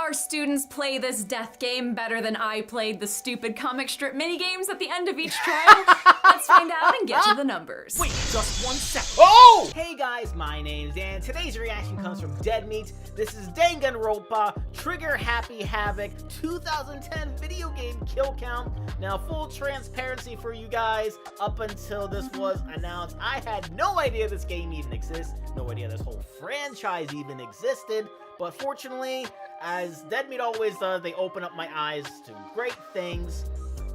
our students play this death game better than I played the stupid comic strip minigames at the end of each trial? Let's find out and get to the numbers. Wait, just 1 second. Oh! Hey guys, my name's Dan. Today's reaction comes from Dead Meat. This is Danganronpa, Trigger Happy Havoc, 2010 video game kill count. Now, full transparency for you guys, up until this was announced, I had no idea this game even exists, no idea this whole franchise even existed, but fortunately, as Dead Meat always does, they open up my eyes to great things.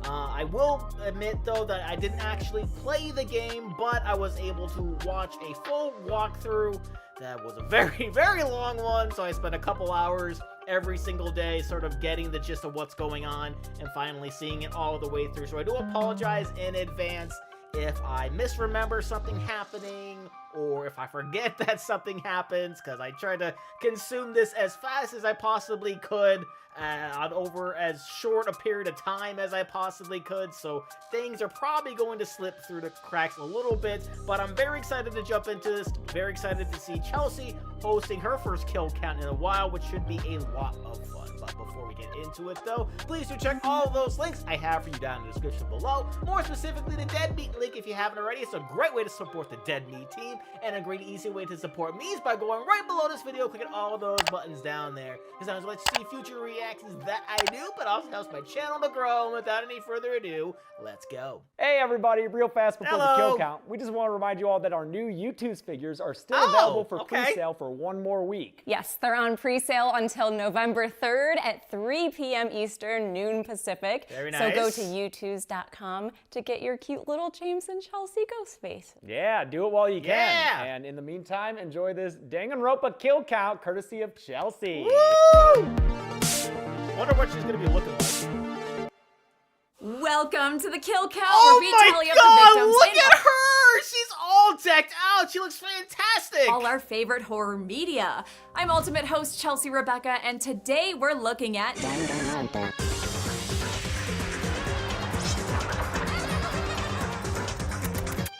I will admit, though, that I didn't actually play the game, but I was able to watch a full walkthrough. That was a very, very long one, so I spent a couple hours every single day sort of getting the gist of what's going on and finally seeing it all the way through. So I do apologize in advance if I misremember something happening or if I forget that something happens, because I tried to consume this as fast as I possibly could on over as short a period of time as I possibly could, so things are probably going to slip through the cracks a little bit, but I'm very excited to jump into this, very excited to see Chelsea hosting her first kill count in a while, which should be a lot of fun. But before we get into it though, please do check all of those links I have for you down in the description below, more specifically the Dead Meat link if you haven't already. It's a great way to support the Dead Meat team, and a great easy way to support me is by going right below this video, clicking all those buttons down there, because I would like to see future reactions that I do, but also helps my channel to grow. And without any further ado, let's go. Hey everybody, real fast before the Hello. kill count, we just want to remind you all that our new YouTube's figures are still available for pre-sale for 1 more week. Yes, they're on pre-sale until November 3rd at 3 p.m. Eastern, noon Pacific. Very nice. So go to youtube.com to get your cute little James and Chelsea ghost face. Yeah, do it while you can. Yeah. And in the meantime, enjoy this Danganronpa kill count courtesy of Chelsea. Woo! Wonder what she's gonna be looking like. Welcome to the kill count. Oh where we my tally up the god, victims look and at her! She's all decked out. She looks fantastic. all our favorite horror media. I'm Ultimate Host Chelsea Rebecca, and today we're looking at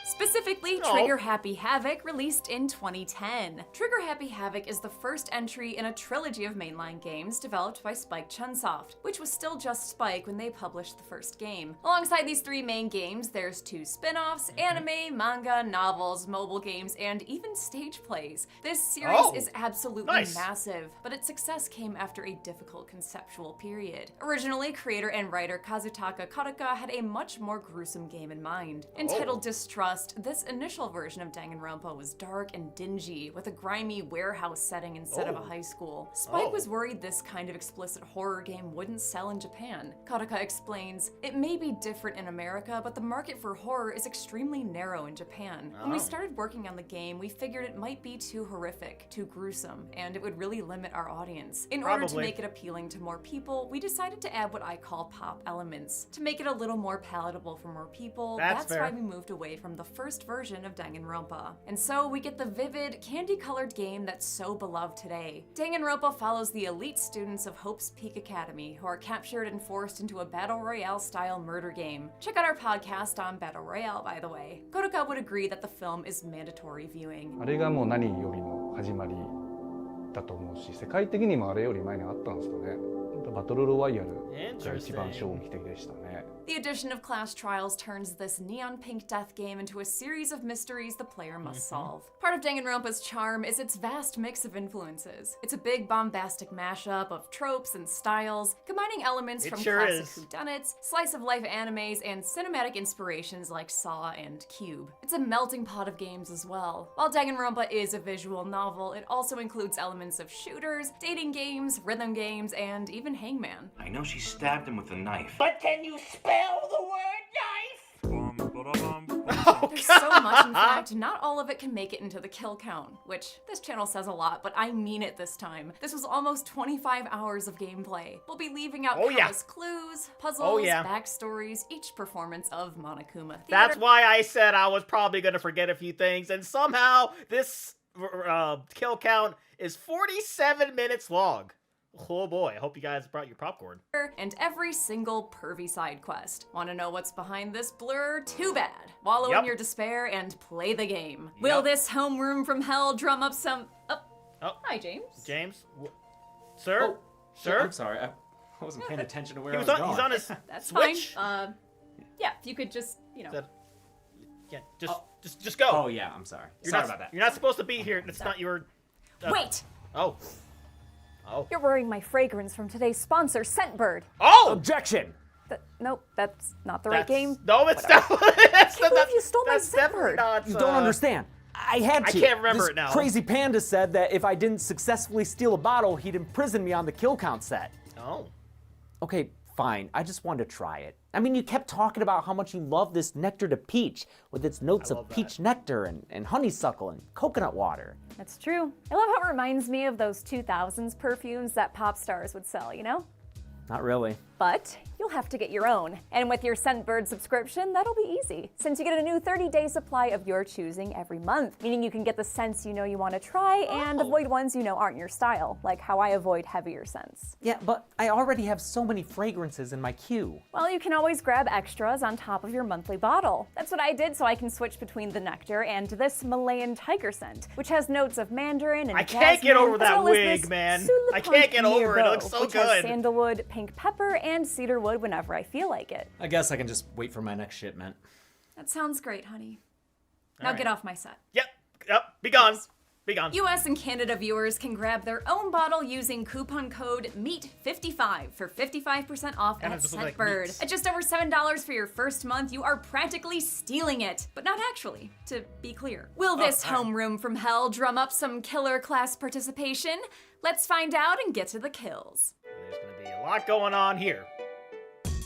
specifically Trigger Happy Havoc, released in 2010. Trigger Happy Havoc is the first entry in a trilogy of mainline games developed by Spike Chunsoft, which was still just Spike when they published the first game. Alongside these 3 main games, there's 2 spin-offs, anime, manga, novels, mobile games, and even stage plays. This series is absolutely massive, but its success came after a difficult conceptual period. Originally, creator and writer Kazutaka Kodaka had a much more gruesome game in mind. Entitled Distrust, this initial version of Danganronpa was dark and dingy, with a grimy warehouse setting instead of a high school. Spike was worried this kind of explicit horror game wouldn't sell in Japan. Kodaka explains, "It may be different in America, but the market for horror is extremely narrow in Japan. When we started working on the game, we figured it might be too horrific, too gruesome, and it would really limit our audience. In order to make it appealing to more people, we decided to add what I call pop elements. To make it a little more palatable for more people, that's why we moved away from the first version of Danganronpa. And so we get the vivid, candy-colored game that's so beloved today. Danganronpa follows the elite students of Hope's Peak Academy, who are captured and forced into a Battle Royale-style murder game. Check out our podcast on Battle Royale, by the way. Kodaka would agree that the film is mandatory viewing. あれがもう何よりの始まりだと思うし、世界的にもあれより前にあったんですかね。バトルロワイヤルが一番衝撃的でしたね。The addition of class trials turns this neon pink death game into a series of mysteries the player must solve. Part of Danganronpa's charm is its vast mix of influences. It's a big bombastic mashup of tropes and styles, combining elements from classic whodunits, slice-of-life animes, and cinematic inspirations like Saw and Cube. It's a melting pot of games as well. While Danganronpa is a visual novel, it also includes elements of shooters, dating games, rhythm games, and even Hangman. I know she stabbed him with a knife. But can you spell the word knife? There's so much, in fact, not all of it can make it into the kill count, which this channel says a lot, but I mean it this time. This was almost 25 hours of gameplay. We'll be leaving out countless clues, puzzles, backstories, each performance of Monokuma Theater. That's why I said I was probably gonna forget a few things, and somehow this kill count is 47 minutes long. Oh boy, I hope you guys brought your popcorn. And every single pervy side quest. Want to know what's behind this blur? Too bad. Wallow in your despair and play the game. Will this homeroom from hell drum up some... Oh. Hi, James. James? Sir? Sure. I'm sorry. I wasn't paying attention to where He's I was going. on his That's Switch. fine. Yeah, if you could just, you know. Yeah, just go. Oh yeah, I'm sorry. Sorry about that. You're not supposed to be here. It's not your. Wait! Oh. You're wearing my fragrance from today's sponsor, Scentbird. Oh! Objection! Nope, that's not the right game. No, it's not. That's can't believe you stole my definitely Scentbird. not. You don't understand. I had to. I can't remember This it now. Crazy Panda said that if I didn't successfully steal a bottle, he'd imprison me on the kill count set. Oh. Okay, fine. I just wanted to try it. I mean, you kept talking about how much you love this nectar to peach, with its notes of peach nectar and honeysuckle and coconut water. That's true. I love how it reminds me of those 2000s perfumes that pop stars would sell, you know? Not really. But you'll have to get your own. And with your Scentbird subscription, that'll be easy, since you get a new 30-day supply of your choosing every month, meaning you can get the scents you know you want to try and avoid ones you know aren't your style, like how I avoid heavier scents. Yeah, but I already have so many fragrances in my queue. Well, you can always grab extras on top of your monthly bottle. That's what I did so I can switch between the nectar and this Malayan tiger scent, which has notes of mandarin and I can't get jasmine, over that as well as wig, this man. Sous-le-Punk I can't get over it. It looks Mirbeau, so which good. has sandalwood, pink pepper, and cedar wood whenever I feel like it. I guess I can just wait for my next shipment. That sounds great, honey. Now right. get off my set. Yep. Be gone. Be gone. US and Canada viewers can grab their own bottle using coupon code MEAT55 for 55% off And at it just looks like Scentbird. meats. At just over $7 for your first month, you are practically stealing it. But not actually, to be clear. Will this homeroom from hell drum up some killer class participation? Let's find out and get to the kills. There's gonna be a lot going on here.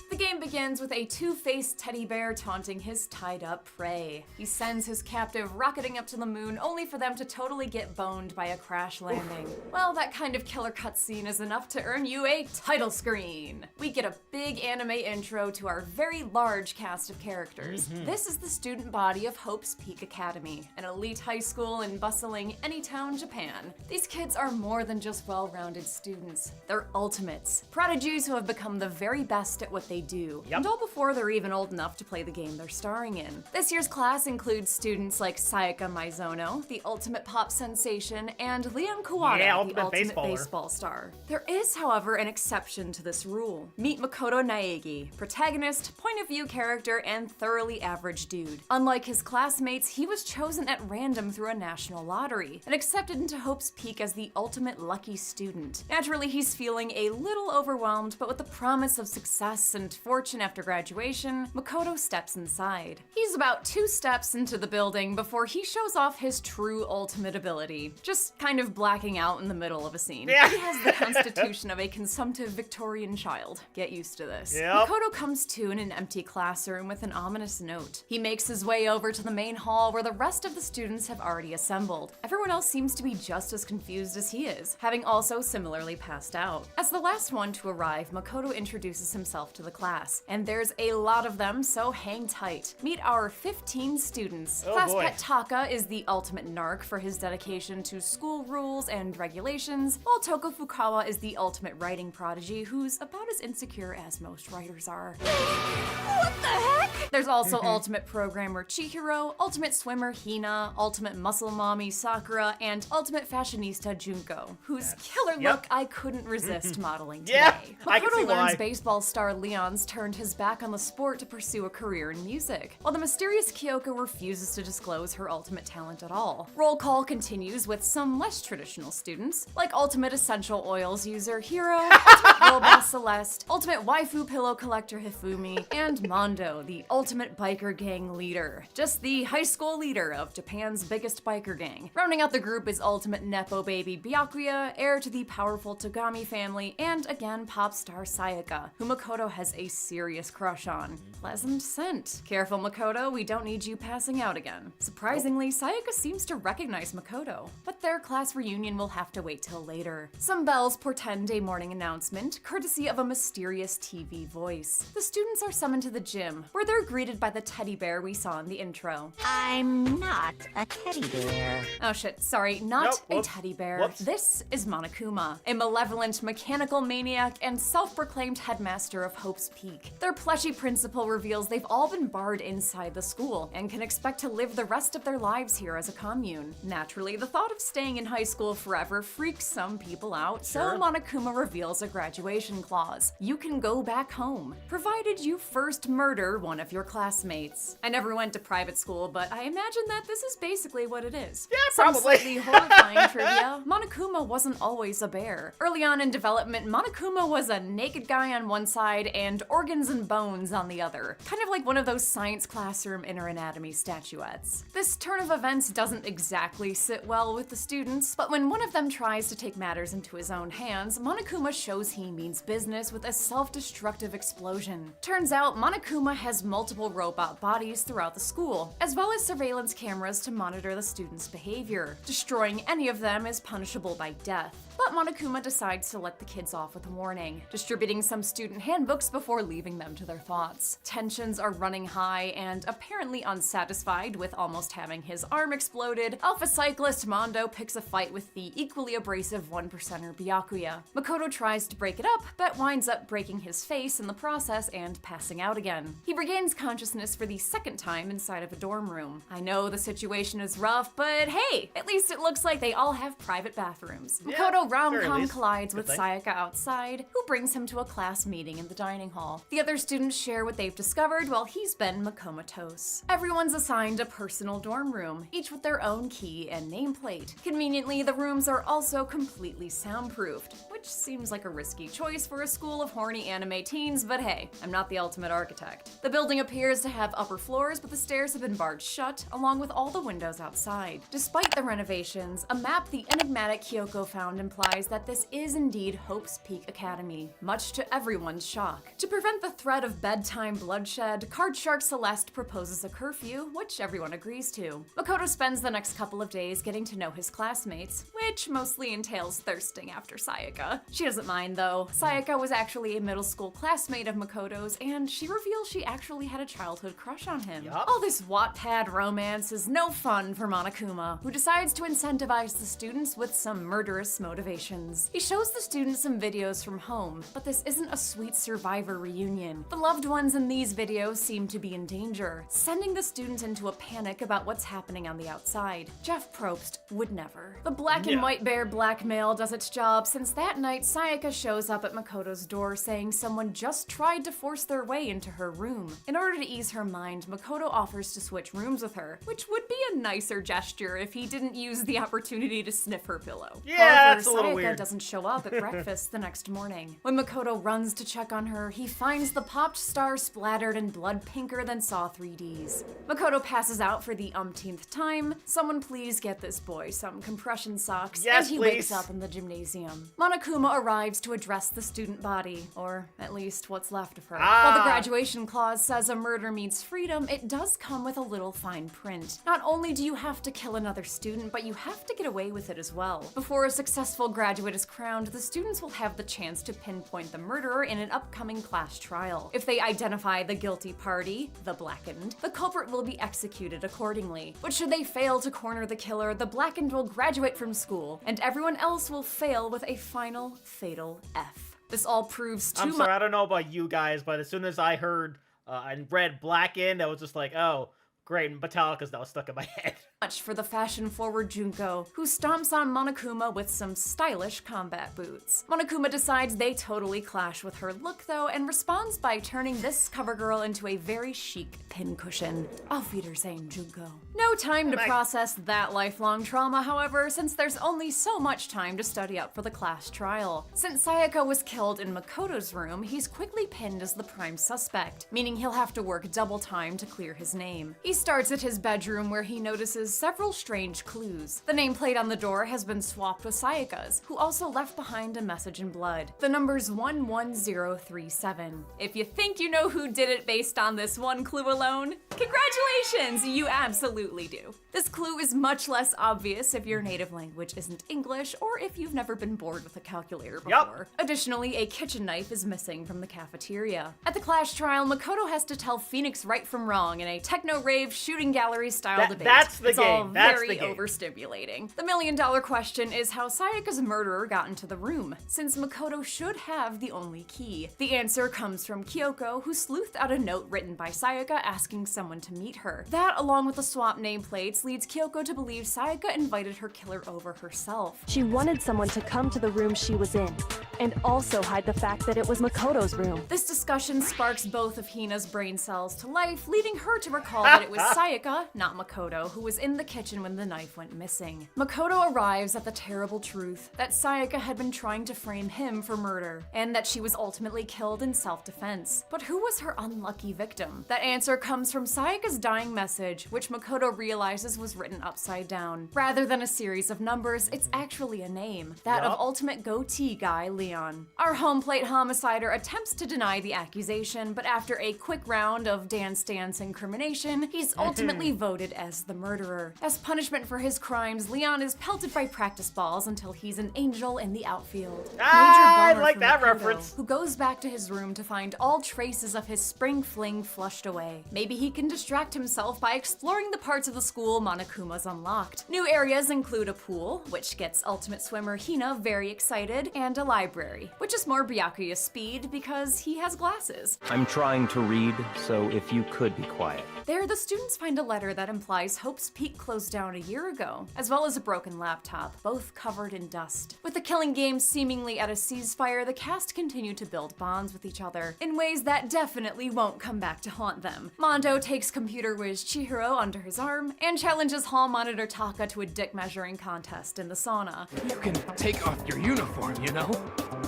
The game begins with a two-faced teddy bear taunting his tied-up prey. He sends his captive rocketing up to the moon only for them to totally get boned by a crash landing. Well, that kind of killer cutscene is enough to earn you a title screen. We get a big anime intro to our very large cast of characters. This is the student body of Hope's Peak Academy, an elite high school in bustling Anytown, Japan. These kids are more than just well-rounded students. They're ultimates, prodigies who have become the very best at what they do, and all before they're even old enough to play the game they're starring in. This year's class includes students like Sayaka Maizono, the ultimate pop sensation, and Liam Kawada, the ultimate baseball star. There is, however, an exception to this rule. Meet Makoto Naegi, protagonist, point of view character, and thoroughly average dude. Unlike his classmates, he was chosen at random through a national lottery, and accepted into Hope's Peak as the ultimate lucky student. Naturally, he's feeling a little overwhelmed, but with the promise of success and fortune after graduation, Makoto steps inside. He's about 2 steps into the building before he shows off his true ultimate ability, just kind of blacking out in the middle of a scene. Yeah. He has the constitution of a consumptive Victorian child. Get used to this. Yep. Makoto comes to in an empty classroom with an ominous note. He makes his way over to the main hall where the rest of the students have already assembled. Everyone else seems to be just as confused as he is, having also similarly passed out. As the last one to arrive, Makoto introduces himself to the class, and there's a lot of them, so hang tight. Meet our 15 students. Class pet Taka is the ultimate narc for his dedication to school rules and regulations, while Toko Fukawa is the ultimate writing prodigy who's about as insecure as most writers are. What the heck? There's also ultimate programmer Chihiro, ultimate swimmer Hina, ultimate muscle mommy Sakura, and ultimate fashionista Junko, whose killer look I couldn't resist modeling today. Yeah, I can see Makoto learns why. baseball star Leon's turned his back on the sport to pursue a career in music, while the mysterious Kyoko refuses to disclose her ultimate talent at all. Roll call continues with some less traditional students, like ultimate essential oils user Hiro, ultimate girl boss Celeste, ultimate waifu pillow collector Hifumi, and Mondo, the ultimate biker gang leader. Just the high school leader of Japan's biggest biker gang. Rounding out the group is ultimate nepo baby Byakuya, heir to the powerful Togami family, and again pop star Sayaka, who Makoto has a serious crush on. Pleasant scent. Careful, Makoto, we don't need you passing out again. Surprisingly, Sayaka seems to recognize Makoto, but their class reunion will have to wait till later. Some bells portend a morning announcement, courtesy of a mysterious TV voice. The students are summoned to the gym, where they're greeted by the teddy bear we saw in the intro. I'm not a teddy bear. Oh shit, sorry, not a whoops. teddy bear. Whoops. This is Monokuma, a malevolent mechanical maniac and self-proclaimed headmaster of Hope's Hope's Peak. Their plushy principal reveals they've all been barred inside the school and can expect to live the rest of their lives here as a commune. Naturally, the thought of staying in high school forever freaks some people out, so Monokuma reveals a graduation clause. You can go back home, provided you first murder one of your classmates. I never went to private school, but I imagine that this is basically what it is. Yeah, Some probably. slightly horrifying trivia: Monokuma wasn't always a bear. Early on in development, Monokuma was a naked guy on one side and organs and bones on the other. Kind of like one of those science classroom inner anatomy statuettes. This turn of events doesn't exactly sit well with the students, but when one of them tries to take matters into his own hands, Monokuma shows he means business with a self-destructive explosion. Turns out, Monokuma has multiple robot bodies throughout the school, as well as surveillance cameras to monitor the students' behavior. Destroying any of them is punishable by death. But Monokuma decides to let the kids off with a warning, distributing some student handbooks before leaving them to their thoughts. Tensions are running high, and apparently unsatisfied with almost having his arm exploded, Alpha Cyclist Mondo picks a fight with the equally abrasive one-percenter Byakuya. Makoto tries to break it up, but winds up breaking his face in the process and passing out again. He regains consciousness for the second time inside of a dorm room. I know the situation is rough, but hey, at least it looks like they all have private bathrooms. Makoto rom-com collides with Sayaka outside, who brings him to a class meeting in the dining hall. The other students share what they've discovered while he's been comatose. Everyone's assigned a personal dorm room, each with their own key and nameplate. Conveniently, the rooms are also completely soundproofed, which seems like a risky choice for a school of horny anime teens, but hey, I'm not the ultimate architect. The building appears to have upper floors, but the stairs have been barred shut, along with all the windows outside. Despite the renovations, a map the enigmatic Kyoko found implies that this is indeed Hope's Peak Academy, much to everyone's shock. To prevent the threat of bedtime bloodshed, Card Shark Celeste proposes a curfew, which everyone agrees to. Makoto spends the next couple of days getting to know his classmates, which mostly entails thirsting after Sayaka. She doesn't mind though. Sayaka was actually a middle school classmate of Makoto's, and she reveals she actually had a childhood crush on him. All this Wattpad romance is no fun for Monokuma, who decides to incentivize the students with some murderous motivations. He shows the students some videos from home, but this isn't a sweet survivor reunion. The loved ones in these videos seem to be in danger, sending the students into a panic about what's happening on the outside. Jeff Probst would never. The black and white bear blackmail does its job, since that night Sayaka shows up at Makoto's door saying someone just tried to force their way into her room. In order to ease her mind, Makoto offers to switch rooms with her, which would be a nicer gesture if he didn't use the opportunity to sniff her pillow. Yeah, However, that's a little Sayaka weird. doesn't show up at breakfast the next morning. When Makoto runs to check on her, he finds the popped star splattered in blood pinker than Saw 3Ds. Makoto passes out for the umpteenth time. Someone please get this boy some compression socks, Yes, and he please. wakes up in the gymnasium. Monokuma arrives to address the student body, or at least what's left of her. While the graduation clause says a murder means freedom, it does come with a little fine print. Not only do you have to kill another student, but you have to get away with it as well. Before a successful graduate is crowned, the students will have the chance to pinpoint the murderer in an upcoming class trial. If they identify the guilty party, the blackened, the culprit will be executed accordingly. But should they fail to corner the killer, the blackened will graduate from school, and everyone else will fail with a final fatal F. This all proves too I'm much. sorry, I don't know about you guys, but as soon as I heard and read Blackened, I was just like, oh, great, and Metallica's now stuck in my head. Much for the fashion-forward Junko, who stomps on Monokuma with some stylish combat boots. Monokuma decides they totally clash with her look though, and responds by turning this cover girl into a very chic pincushion. Auf Wiedersehen, Junko. No time to process that lifelong trauma, however, since there's only so much time to study up for the class trial. Since Sayaka was killed in Makoto's room, he's quickly pinned as the prime suspect, meaning he'll have to work double time to clear his name. He starts at his bedroom where he notices several strange clues. The nameplate on the door has been swapped with Sayaka's, who also left behind a message in blood. The number's 11037. If you think you know who did it based on this one clue alone, congratulations, you absolutely absolutely do. This clue is much less obvious if your native language isn't English or if you've never been bored with a calculator before. Additionally, a kitchen knife is missing from the cafeteria. At the class trial, Makoto has to tell Phoenix right from wrong in a techno-rave shooting gallery style debate. That's the it's game. all That's very the game. overstimulating. The million-dollar question is how Sayaka's murderer got into the room, since Makoto should have the only key. The answer comes from Kyoko, who sleuthed out a note written by Sayaka asking someone to meet her. That, along with the swap nameplates, leads Kyoko to believe Sayaka invited her killer over herself. She wanted someone to come to the room she was in, and also hide the fact that it was Makoto's room. This discussion sparks both of Hina's brain cells to life, leading her to recall that it was Sayaka, not Makoto, who was in the kitchen when the knife went missing. Makoto arrives at the terrible truth that Sayaka had been trying to frame him for murder, and that she was ultimately killed in self-defense. But who was her unlucky victim? That answer comes from Sayaka's dying message, which Makoto realizes was written upside down. Rather than a series of numbers, it's actually a name, that of Ultimate Goatee Guy Leon. Our home plate homicider attempts to deny the accusation, but after a quick round of dance incrimination, he's ultimately voted as the murderer. As punishment for his crimes, Leon is pelted by practice balls until he's an angel in the outfield. I Major bummer like for that Makoto, reference. who goes back to his room to find all traces of his spring fling flushed away. Maybe he can distract himself by exploring the parts of the school Monokuma's unlocked. New areas include a pool, which gets ultimate swimmer Hina very excited, and a library, which is more Byakuya's speed because he has glasses. I'm trying to read, so if you could be quiet. There, the students find a letter that implies Hope's Peak closed down a year ago, as well as a broken laptop, both covered in dust. With the killing game seemingly at a ceasefire, the cast continue to build bonds with each other in ways that definitely won't come back to haunt them. Mondo takes computer whiz Chihiro under his arm and challenges hall monitor Taka to a dick measuring contest in the sauna. You can take off your uniform, you know?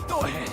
Go ahead.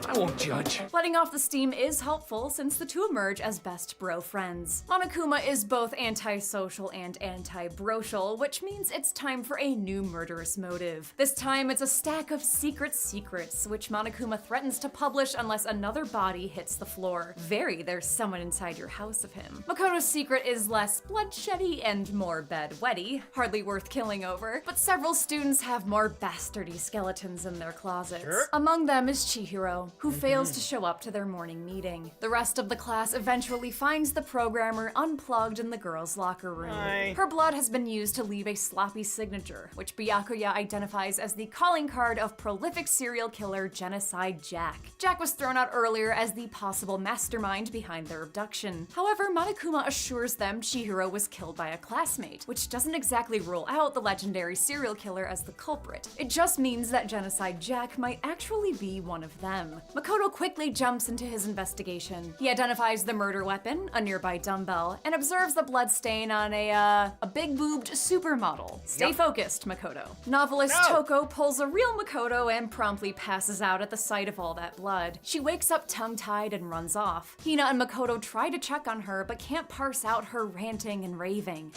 I won't judge. Letting off the steam is helpful since the two emerge as best bro friends. Monokuma is both antisocial and anti-brocial, which means it's time for a new murderous motive. This time it's a stack of secrets, which Monokuma threatens to publish unless another body hits the floor. There's someone inside your house of him. Makoto's secret is less bloodsheddy and more bedwetty, hardly worth killing over, but several students have more bastardy skeletons in their closets. Among them is Chihiro, who fails to show up to their morning meeting. The rest of the class eventually finds the programmer unplugged in the girls' locker room. Her blood has been used to leave a sloppy signature, which Byakuya identifies as the calling card of prolific serial killer Genocide Jack. Jack was thrown out earlier as the possible mastermind behind their abduction. However, Monokuma assures them Chihiro was killed by a classmate, which doesn't exactly rule out the legendary serial killer as the culprit. It just means that Genocide Jack might actually be one of them. Makoto quickly jumps into his investigation. He identifies the murder weapon, a nearby dumbbell, and observes the blood stain on a big-boobed supermodel. Stay focused, Makoto. Novelist Toko pulls a real Makoto and promptly passes out at the sight of all that blood. She wakes up tongue-tied and runs off. Hina and Makoto try to check on her, but can't parse out her ranting and raving.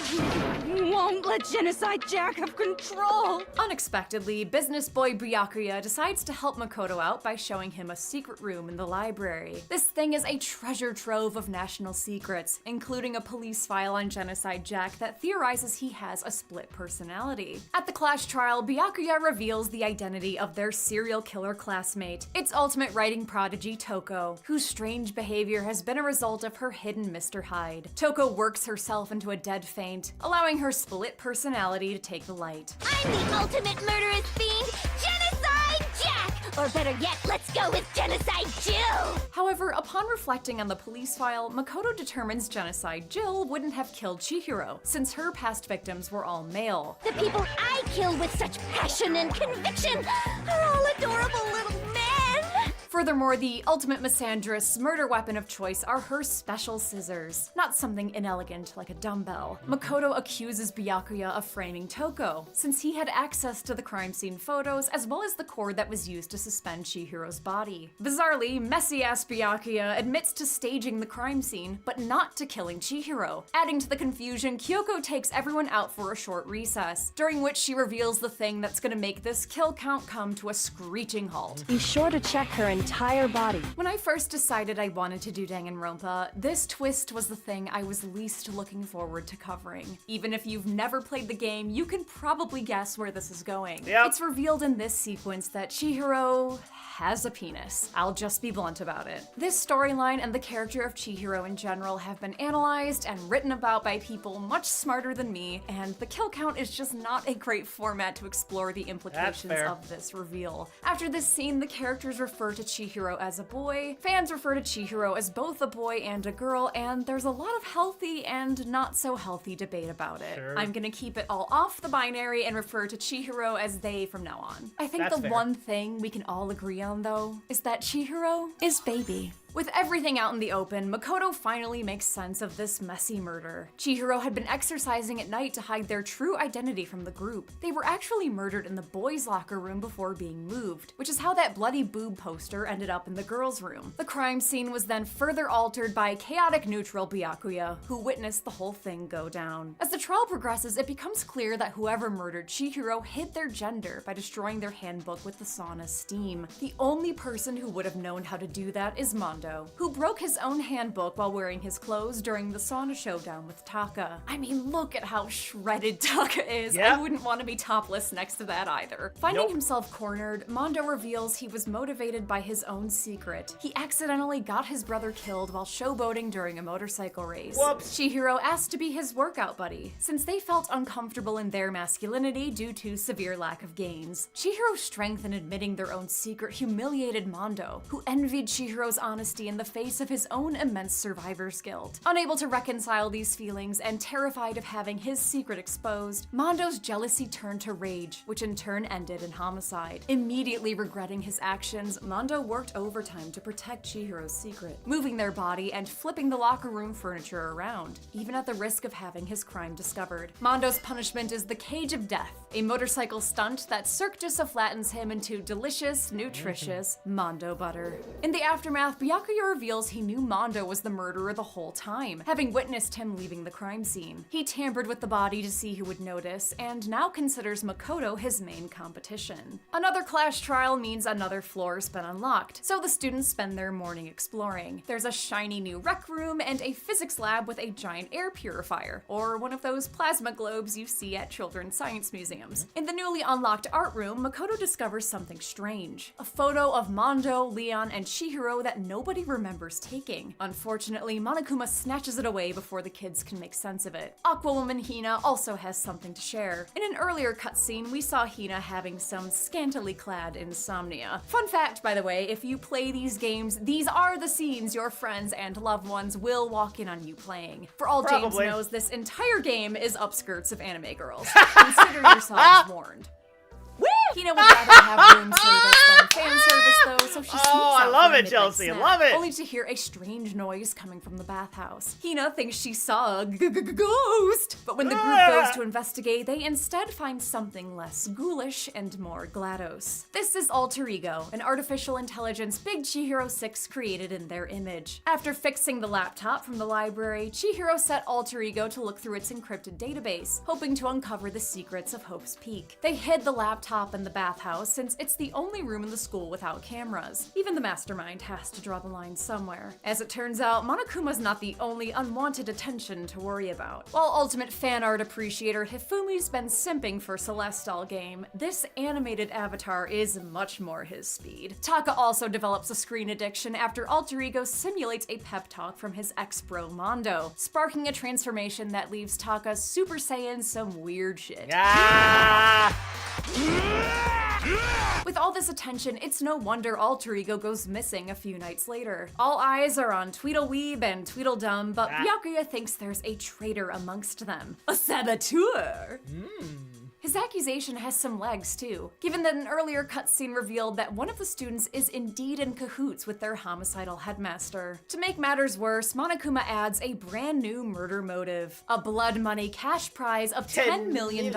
Won't let Genocide Jack have control! Unexpectedly, business boy Byakuya decides to help Makoto out by showing him a secret room in the library. This thing is a treasure trove of national secrets, including a police file on Genocide Jack that theorizes he has a split personality. At the class trial, Byakuya reveals the identity of their serial killer classmate. It's ultimate writing prodigy Toko, whose strange behavior has been a result of her hidden Mr. Hyde. Toko works herself into a dead faint, allowing her split personality to take the light. I'm the ultimate murderous fiend, Genocide Jack! Or better yet, let's go with Genocide Jill! However, upon reflecting on the police file, Makoto determines Genocide Jill wouldn't have killed Chihiro, since her past victims were all male. The people I kill with such passion and conviction are all adorable little men! Furthermore, the ultimate misandrist's murder weapon of choice are her special scissors, not something inelegant like a dumbbell. Makoto accuses Byakuya of framing Toko, since he had access to the crime scene photos as well as the cord that was used to suspend Chihiro's body. Bizarrely, messy-ass Byakuya admits to staging the crime scene, but not to killing Chihiro. Adding to the confusion, Kyoko takes everyone out for a short recess, during which she reveals the thing that's gonna make this kill count come to a screeching halt. Be sure to check her and entire body. When I first decided I wanted to do Danganronpa, this twist was the thing I was least looking forward to covering. Even if you've never played the game, you can probably guess where this is going. Yep. It's revealed in this sequence that Chihiro has a penis. I'll just be blunt about it. This storyline and the character of Chihiro in general have been analyzed and written about by people much smarter than me, and the kill count is just not a great format to explore the implications of this reveal. After this scene, the characters refer to Chihiro as a boy, fans refer to Chihiro as both a boy and a girl, and there's a lot of healthy and not so healthy debate about it. Sure. I'm gonna keep it all off the binary and refer to Chihiro as they from now on. I think That's the fair. one thing we can all agree on, though, is that Chihiro is baby. With everything out in the open, Makoto finally makes sense of this messy murder. Chihiro had been exercising at night to hide their true identity from the group. They were actually murdered in the boys' locker room before being moved, which is how that bloody boob poster ended up in the girls' room. The crime scene was then further altered by chaotic neutral Byakuya, who witnessed the whole thing go down. As the trial progresses, it becomes clear that whoever murdered Chihiro hid their gender by destroying their handbook with the sauna's steam. The only person who would have known how to do that is Mondo, who broke his own handbook while wearing his clothes during the sauna showdown with Taka. I mean, look at how shredded Taka is. Yep. I wouldn't want to be topless next to that either. Finding himself cornered, Mondo reveals he was motivated by his own secret. He accidentally got his brother killed while showboating during a motorcycle race. Whoops. Chihiro asked to be his workout buddy, since they felt uncomfortable in their masculinity due to severe lack of gains. Chihiro's strength in admitting their own secret humiliated Mondo, who envied Chihiro's honesty in the face of his own immense survivor's guilt. Unable to reconcile these feelings and terrified of having his secret exposed, Mondo's jealousy turned to rage, which in turn ended in homicide. Immediately regretting his actions, Mondo worked overtime to protect Chihiro's secret, moving their body and flipping the locker room furniture around, even at the risk of having his crime discovered. Mondo's punishment is the Cage of Death, a motorcycle stunt that circuitous flattens him into delicious, nutritious Mondo butter. In the aftermath, Byakuya reveals he knew Mondo was the murderer the whole time, having witnessed him leaving the crime scene. He tampered with the body to see who would notice, and now considers Makoto his main competition. Another clash trial means another floor has been unlocked, so the students spend their morning exploring. There's a shiny new rec room and a physics lab with a giant air purifier, or one of those plasma globes you see at children's science museums. In the newly unlocked art room, Makoto discovers something strange. A photo of Mondo, Leon, and Chihiro that nobody remembers taking. Unfortunately, Monokuma snatches it away before the kids can make sense of it. Aquawoman Hina also has something to share. In an earlier cutscene, we saw Hina having some scantily clad insomnia. Fun fact, by the way, if you play these games, these are the scenes your friends and loved ones will walk in on you playing. For all James knows, this entire game is upskirts of anime girls. Consider yourselves warned. Hina would rather have room service than fan service, though, so she sneaks out I love for a it, midnight Chelsea, snack, love it. only to hear a strange noise coming from the bathhouse. Hina thinks she saw a ghost, but when the group goes to investigate, they instead find something less ghoulish and more GLaDOS. This is Alter Ego, an artificial intelligence Big Chihiro 6 created in their image. After fixing the laptop from the library, Chihiro set Alter Ego to look through its encrypted database, hoping to uncover the secrets of Hope's Peak. They hid the laptop in the bathhouse since it's the only room in the school without cameras. Even the mastermind has to draw the line somewhere. As it turns out, Monokuma's not the only unwanted attention to worry about. While ultimate fan art appreciator Hifumi's been simping for Celestial Game, this animated avatar is much more his speed. Taka also develops a screen addiction after Alter Ego simulates a pep talk from his ex-bro Mondo, sparking a transformation that leaves Taka Super Saiyan some weird shit. With all this attention, it's no wonder Alter Ego goes missing a few nights later. All eyes are on Tweedleweeb and Tweedledum, but Byakuya thinks there's a traitor amongst them. A saboteur! His accusation has some legs too, given that an earlier cutscene revealed that one of the students is indeed in cahoots with their homicidal headmaster. To make matters worse, Monokuma adds a brand new murder motive, a blood money cash prize of $10 million,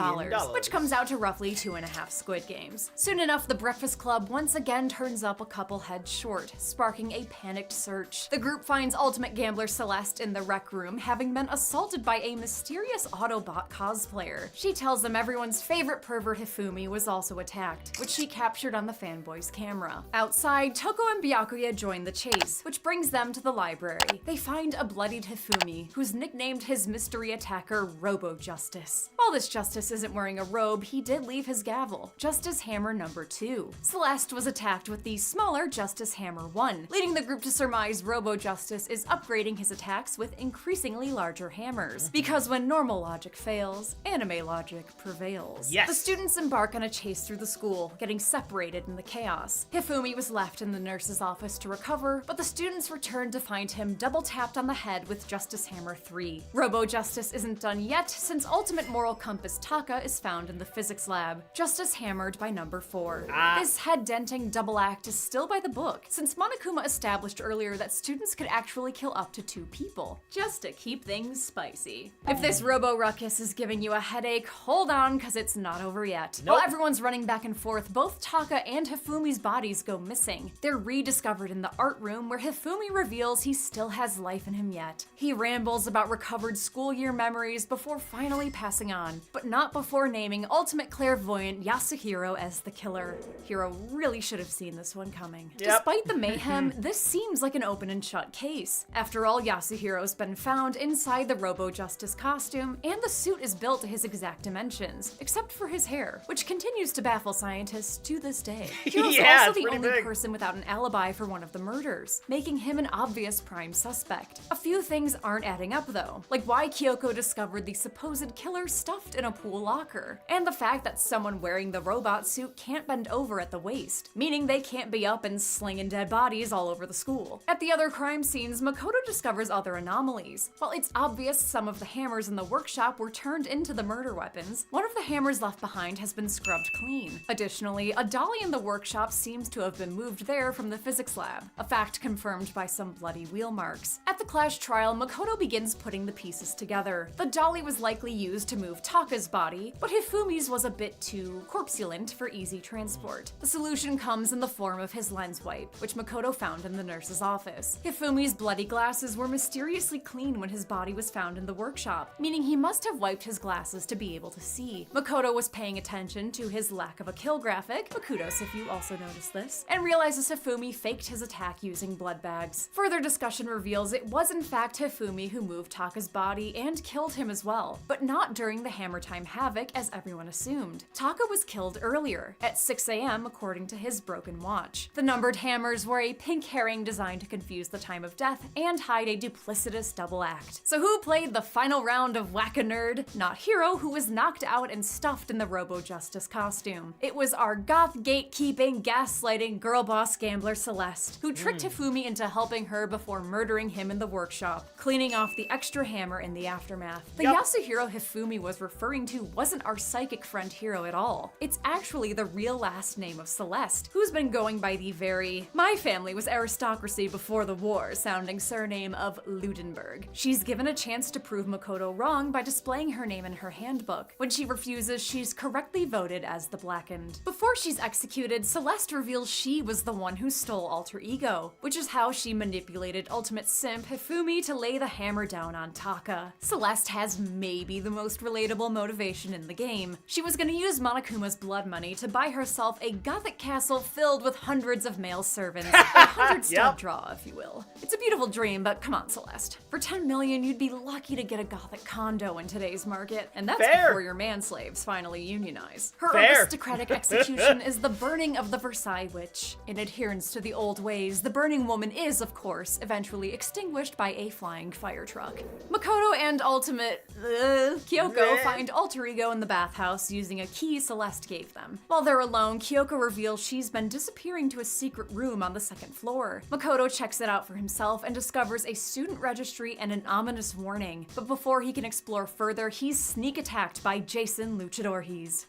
which comes out to roughly 2.5 Squid Games. Soon enough, the Breakfast Club once again turns up a couple heads short, sparking a panicked search. The group finds Ultimate Gambler Celeste in the rec room, having been assaulted by a mysterious Autobot cosplayer. She tells them everyone's Everyone's favorite pervert Hifumi was also attacked, which she captured on the fanboy's camera. Outside, Toko and Byakuya join the chase, which brings them to the library. They find a bloodied Hifumi, who's nicknamed his mystery attacker Robo-Justice. While this Justice isn't wearing a robe, he did leave his gavel, Justice Hammer number 2. Celeste was attacked with the smaller Justice Hammer 1, leading the group to surmise Robo-Justice is upgrading his attacks with increasingly larger hammers. Because when normal logic fails, anime logic prevails. Yes! The students embark on a chase through the school, getting separated in the chaos. Hifumi was left in the nurse's office to recover, but the students returned to find him double-tapped on the head with Justice Hammer 3. Robo-Justice isn't done yet, since Ultimate Moral Compass Taka is found in the physics lab, Justice hammered by number 4. This head-denting double act is still by the book, since Monokuma established earlier that students could actually kill up to 2 people, just to keep things spicy. If this Robo-Ruckus is giving you a headache, hold on, cause it's not over yet. While everyone's running back and forth, both Taka and Hifumi's bodies go missing. They're rediscovered in the art room, where Hifumi reveals he still has life in him yet. He rambles about recovered school year memories before finally passing on, but not before naming ultimate clairvoyant Yasuhiro as the killer. Hiro really should have seen this one coming. Despite the mayhem, this seems like an open and shut case. After all, Yasuhiro's been found inside the Robo-Justice costume, and the suit is built to his exact dimensions, except for his hair, which continues to baffle scientists to this day. Hiro's also the only person without an alibi for one of the murders, making him an obvious prime suspect. A few things aren't adding up though, like why Kyoko discovered the supposed killer stuffed in a pool locker, and the fact that someone wearing the robot suit can't bend over at the waist, meaning they can't be up and slinging dead bodies all over the school. At the other crime scenes, Makoto discovers other anomalies. While it's obvious some of the hammers in the workshop were turned into the murder weapons, one of the hammers left behind has been scrubbed clean. Additionally, a dolly in the workshop seems to have been moved there from the physics lab, a fact confirmed by some bloody wheel marks. At the Clash trial, Makoto begins putting the pieces together. The dolly was likely used to move Taka's body, but Hifumi's was a bit too corpulent for easy transport. The solution comes in the form of his lens wipe, which Makoto found in the nurse's office. Hifumi's bloody glasses were mysteriously clean when his body was found in the workshop, meaning he must have wiped his glasses to be able to see. Makoto was paying attention to his lack of a kill graphic, but kudos if you also noticed this, and realizes Hifumi faked his attack using blood bags. Further discussion reveals it was in fact Hifumi who moved Taka's body and killed him as well, but not during the Hammer Time Havoc as everyone assumed. Taka was killed earlier, at 6 a.m. according to his broken watch. The numbered hammers were a pink herring designed to confuse the time of death and hide a duplicitous double act. So who played the final round of Whack-A-Nerd? Not Hiro, who was knocked out and stuffed in the Robo-Justice costume. It was our goth gatekeeping, gaslighting, girl boss gambler Celeste, who tricked Hifumi into helping her before murdering him in the workshop, cleaning off the extra hammer in the aftermath. The Yasuhiro Hifumi was referring to wasn't our psychic friend Hiro at all. It's actually the real last name of Celeste, who's been going by the very "my family was aristocracy before the war" sounding surname of Ludenberg. She's given a chance to prove Makoto wrong by displaying her name in her handbook. When she refuses, she's correctly voted as the Blackened. Before she's executed, Celeste reveals she was the one who stole Alter Ego, which is how she manipulated Ultimate Simp Hifumi to lay the hammer down on Taka. Celeste has maybe the most relatable motivation in the game. She was gonna use Monokuma's blood money to buy herself a gothic castle filled with hundreds of male servants, a 100-stud draw, if you will. It's a beautiful dream, but come on, Celeste. For 10 million, you'd be lucky to get a gothic condo in today's market, and that's before your manslaves finally unionize. Her aristocratic execution is the burning of the Versailles Witch. In adherence to the old ways, the burning woman is, of course, eventually extinguished by a flying fire truck. Makoto and Ultimate Kyoko find Alter Ego in the bathhouse using a key Celeste gave them. While they're alone, Kyoko reveals she's been disappearing to a secret room on the 2nd floor. Makoto checks it out for himself and discovers a student registry and an ominous warning. But before he can explore further, he's sneak attacked by Jason Luchadorhes.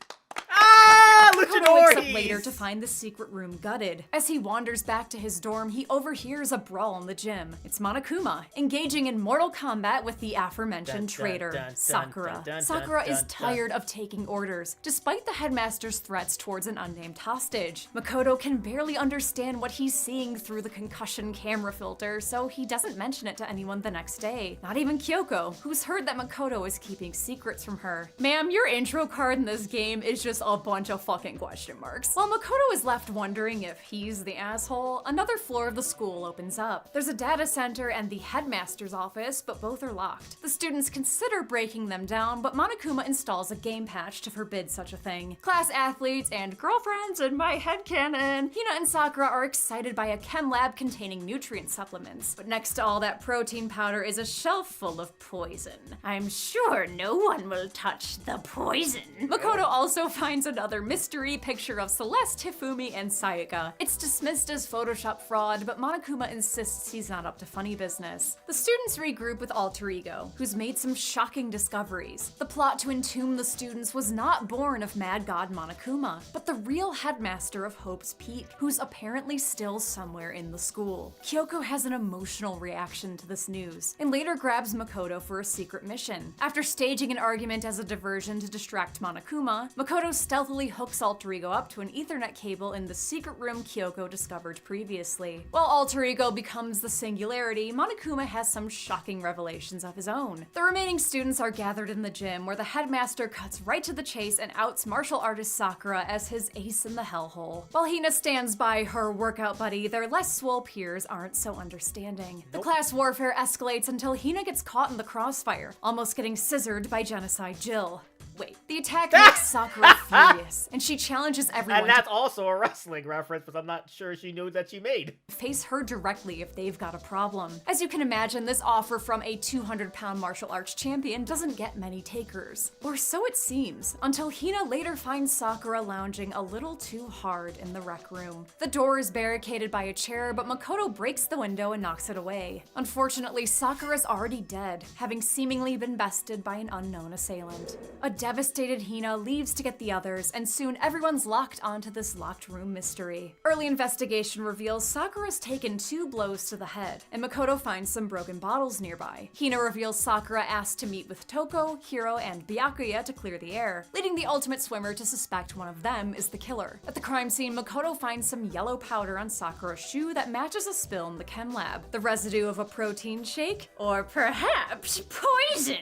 Makoto wakes up Luchadores! later to find the secret room gutted. As he wanders back to his dorm, he overhears a brawl in the gym. It's Monokuma, engaging in mortal combat with the aforementioned traitor, Sakura. Sakura is tired of taking orders, despite the headmaster's threats towards an unnamed hostage. Makoto can barely understand what he's seeing through the concussion camera filter, so he doesn't mention it to anyone the next day. Not even Kyoko, who's heard that Makoto is keeping secrets from her. Ma'am, your intro card in this game is just a bunch of fucking question marks. While Makoto is left wondering if he's the asshole, another floor of the school opens up. There's a data center and the headmaster's office, but both are locked. The students consider breaking them down, but Monokuma installs a game patch to forbid such a thing. Class athletes and girlfriends in my headcanon. Hina and Sakura are excited by a chem lab containing nutrient supplements, but next to all that protein powder is a shelf full of poison. I'm sure no one will touch the poison. Makoto also finds another mystery picture of Celeste, Hifumi, and Sayaka. It's dismissed as Photoshop fraud, but Monokuma insists he's not up to funny business. The students regroup with Alter Ego, who's made some shocking discoveries. The plot to entomb the students was not born of Mad God Monokuma, but the real headmaster of Hope's Peak, who's apparently still somewhere in the school. Kyoko has an emotional reaction to this news, and later grabs Makoto for a secret mission. After staging an argument as a diversion to distract Monokuma, Makoto stealthily hooks Alter Ego up to an Ethernet cable in the secret room Kyoko discovered previously. While Alter Ego becomes the Singularity, Monokuma has some shocking revelations of his own. The remaining students are gathered in the gym, where the headmaster cuts right to the chase and outs martial artist Sakura as his ace in the hellhole. While Hina stands by her workout buddy, their less swole peers aren't so understanding. The class warfare escalates until Hina gets caught in the crossfire, almost getting scissored by Genocide Jill. Wait, the attack makes Sakura furious, and she challenges everyone And that's also a wrestling reference, but I'm not sure she knew that she made. to face her directly if they've got a problem. As you can imagine, this offer from a 200-pound martial arts champion doesn't get many takers. Or so it seems, until Hina later finds Sakura lounging a little too hard in the rec room. The door is barricaded by a chair, but Makoto breaks the window and knocks it away. Unfortunately, Sakura's already dead, having seemingly been bested by an unknown assailant. A devastated Hina leaves to get the others, and soon everyone's locked onto this locked room mystery. Early investigation reveals Sakura's taken 2 blows to the head, and Makoto finds some broken bottles nearby. Hina reveals Sakura asked to meet with Toko, Hiro, and Byakuya to clear the air, leading the ultimate swimmer to suspect one of them is the killer. At the crime scene, Makoto finds some yellow powder on Sakura's shoe that matches a spill in the chem lab. The residue of a protein shake? Or perhaps poison?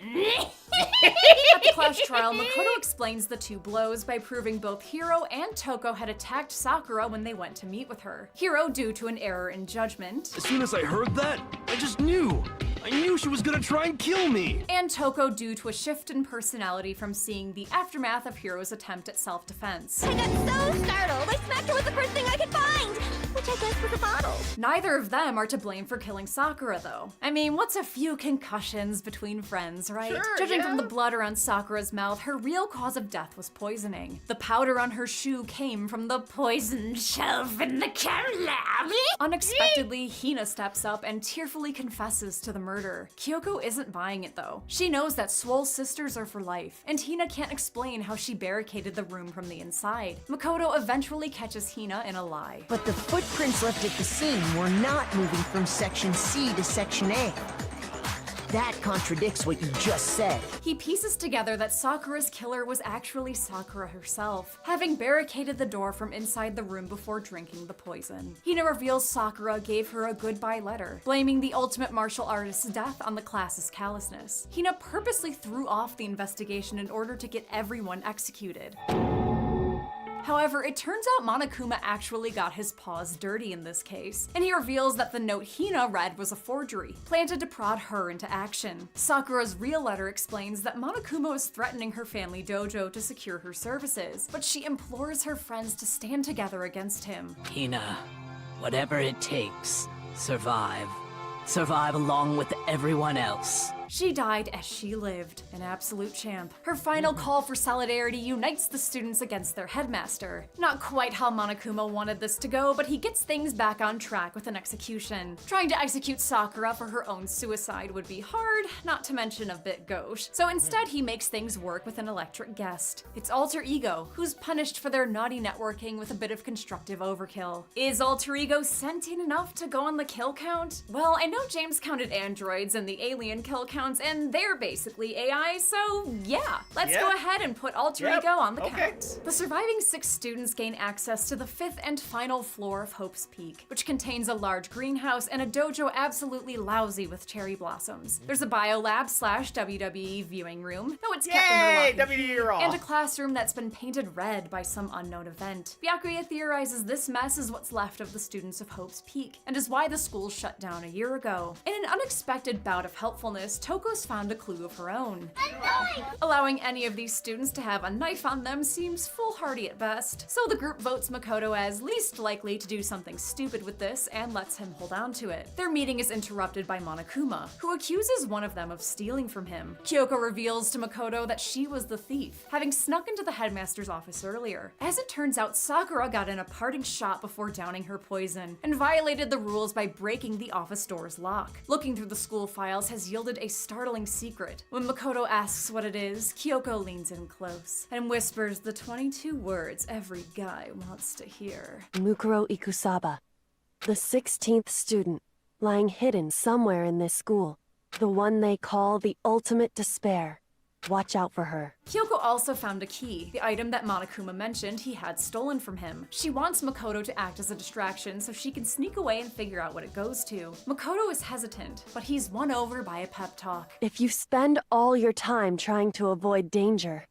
At the class trial, Makoto explains the 2 blows by proving both Hiro and Toko had attacked Sakura when they went to meet with her. Hiro due to an error in judgment. As soon as I heard that, I just knew. I knew she was gonna try and kill me. And Toko due to a shift in personality from seeing the aftermath of Hiro's attempt at self-defense. I got so startled, I smacked her with the first thing I could find, which I guess was a bottle. Neither of them are to blame for killing Sakura, though. I mean, what's a few concussions between friends, right? Sure, Judging yeah. from the blood around Sakura's mouth, her real cause of death was poisoning. The powder on her shoe came from the poisoned shelf in the chem lab. Unexpectedly, Hina steps up and tearfully confesses to the murder. Kyoko isn't buying it, though. She knows that swole sisters are for life, and Hina can't explain how she barricaded the room from the inside. Makoto eventually catches Hina in a lie. But the footprints left at the scene were not moving from Section C to Section A. That contradicts what you just said. He pieces together that Sakura's killer was actually Sakura herself, having barricaded the door from inside the room before drinking the poison. Hina reveals Sakura gave her a goodbye letter, blaming the ultimate martial artist's death on the class's callousness. Hina purposely threw off the investigation in order to get everyone executed. However, it turns out Monokuma actually got his paws dirty in this case, and he reveals that the note Hina read was a forgery, planted to prod her into action. Sakura's real letter explains that Monokuma was threatening her family dojo to secure her services, but she implores her friends to stand together against him. Hina, whatever it takes, survive. Survive along with everyone else. She died as she lived, an absolute champ. Her final call for solidarity unites the students against their headmaster. Not quite how Monokuma wanted this to go, but he gets things back on track with an execution. Trying to execute Sakura for her own suicide would be hard, not to mention a bit gauche. So instead he makes things work with an electric guest. It's Alter Ego, who's punished for their naughty networking with a bit of constructive overkill. Is Alter Ego sentient enough to go on the kill count? Well, I know James counted androids and the alien kill counts, and they're basically AI, so yeah. Let's go ahead and put Alter Ego on the count. The surviving 6 students gain access to the 5th and final floor of Hope's Peak, which contains a large greenhouse and a dojo absolutely lousy with cherry blossoms. There's a biolab / WWE viewing room, though it's kept under lock and key, and a classroom that's been painted red by some unknown event. Byakuya theorizes this mess is what's left of the students of Hope's Peak, and is why the school shut down a year ago. In an unexpected bout of helpfulness, Toko's found a clue of her own. Allowing any of these students to have a knife on them seems foolhardy at best, so the group votes Makoto as least likely to do something stupid with this and lets him hold on to it. Their meeting is interrupted by Monokuma, who accuses one of them of stealing from him. Kyoko reveals to Makoto that she was the thief, having snuck into the headmaster's office earlier. As it turns out, Sakura got in a parting shot before downing her poison, and violated the rules by breaking the office door's lock. Looking through the school files has yielded a startling secret. When Makoto asks what it is, Kyoko leans in close and whispers the 22 words every guy wants to hear. Mukuro Ikusaba, the 16th student, lying hidden somewhere in this school. The one they call the ultimate despair. Watch out for her. Kyoko also found a key, the item that Monokuma mentioned he had stolen from him. She wants Makoto to act as a distraction so she can sneak away and figure out what it goes to. Makoto is hesitant, but he's won over by a pep talk. If you spend all your time trying to avoid danger,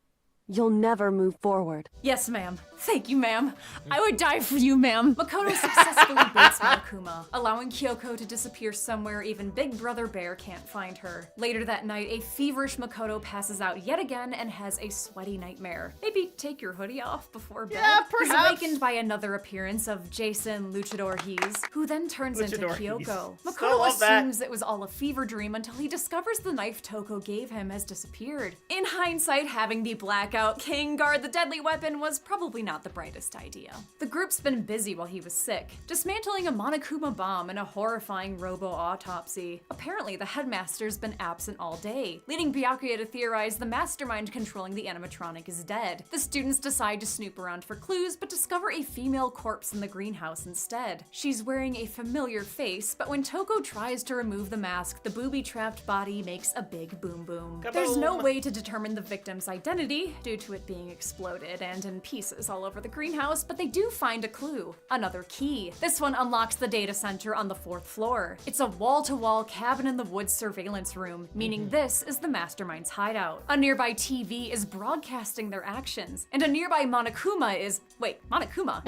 you'll never move forward. Yes, ma'am. Thank you, ma'am. I would die for you, ma'am. Makoto successfully baits Monokuma, allowing Kyoko to disappear somewhere even Big Brother Bear can't find her. Later that night, a feverish Makoto passes out yet again and has a sweaty nightmare. Maybe take your hoodie off before bed? Yeah, perhaps. He's awakened by another appearance of Jason Luchador Hees, who then turns into Kyoko. Makoto assumes it was all a fever dream until he discovers the knife Toko gave him has disappeared. In hindsight, having the Blackout King guard the deadly weapon was probably not the brightest idea. The group's been busy while he was sick, dismantling a Monokuma bomb and a horrifying robo-autopsy. Apparently, the headmaster's been absent all day, leading Byakuya to theorize the mastermind controlling the animatronic is dead. The students decide to snoop around for clues, but discover a female corpse in the greenhouse instead. She's wearing a familiar face, but when Toko tries to remove the mask, the booby-trapped body makes a big boom-boom. There's no way to determine the victim's identity, due to it being exploded and in pieces all over the greenhouse, but they do find a clue, another key. This one unlocks the data center on the 4th floor. It's a wall-to-wall cabin-in-the-woods surveillance room, meaning this is the mastermind's hideout. A nearby TV is broadcasting their actions, and a nearby Monokuma is— wait, Monokuma?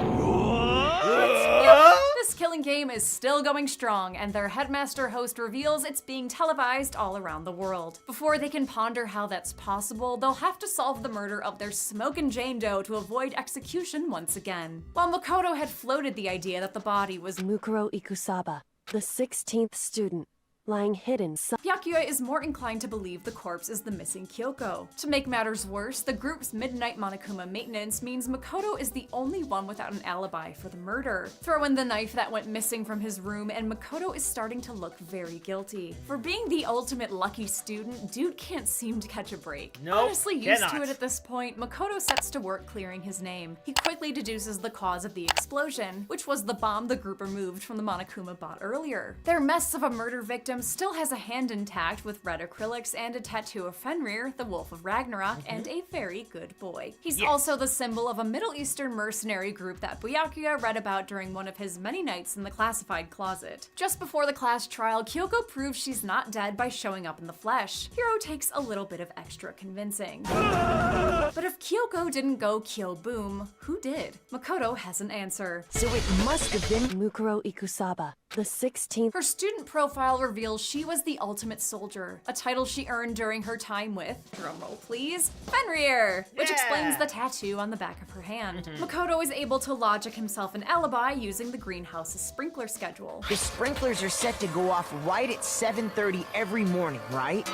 Yep, this killing game is still going strong, and their headmaster host reveals it's being televised all around the world. Before they can ponder how that's possible, they'll have to solve the murder of their Smokin' Jane Doe to avoid execution once again. While Makoto had floated the idea that the body was Mukuro Ikusaba, the 16th student, lying hidden. Byakuya is more inclined to believe the corpse is the missing Kyoko. To make matters worse, the group's midnight Monokuma maintenance means Makoto is the only one without an alibi for the murder. Throw in the knife that went missing from his room, and Makoto is starting to look very guilty. For being the ultimate lucky student, dude can't seem to catch a break. Honestly used to it at this point, Makoto sets to work clearing his name. He quickly deduces the cause of the explosion, which was the bomb the group removed from the Monokuma bot earlier. Their mess of a murder victim still has a hand intact with red acrylics and a tattoo of Fenrir, the Wolf of Ragnarok, and a very good boy. He's also the symbol of a Middle Eastern mercenary group that Byakuya read about during one of his many nights in the classified closet. Just before the class trial, Kyoko proves she's not dead by showing up in the flesh. Hiro takes a little bit of extra convincing. But if Kyoko didn't go Kyo Boom, who did? Makoto has an answer. So it must have been Mukuro Ikusaba, The 16th. Her student profile reveals she was the ultimate soldier, a title she earned during her time with, drumroll please, Fenrir, which explains the tattoo on the back of her hand. Makoto is able to logic himself an alibi using the greenhouse's sprinkler schedule. The sprinklers are set to go off right at 7:30 every morning, right?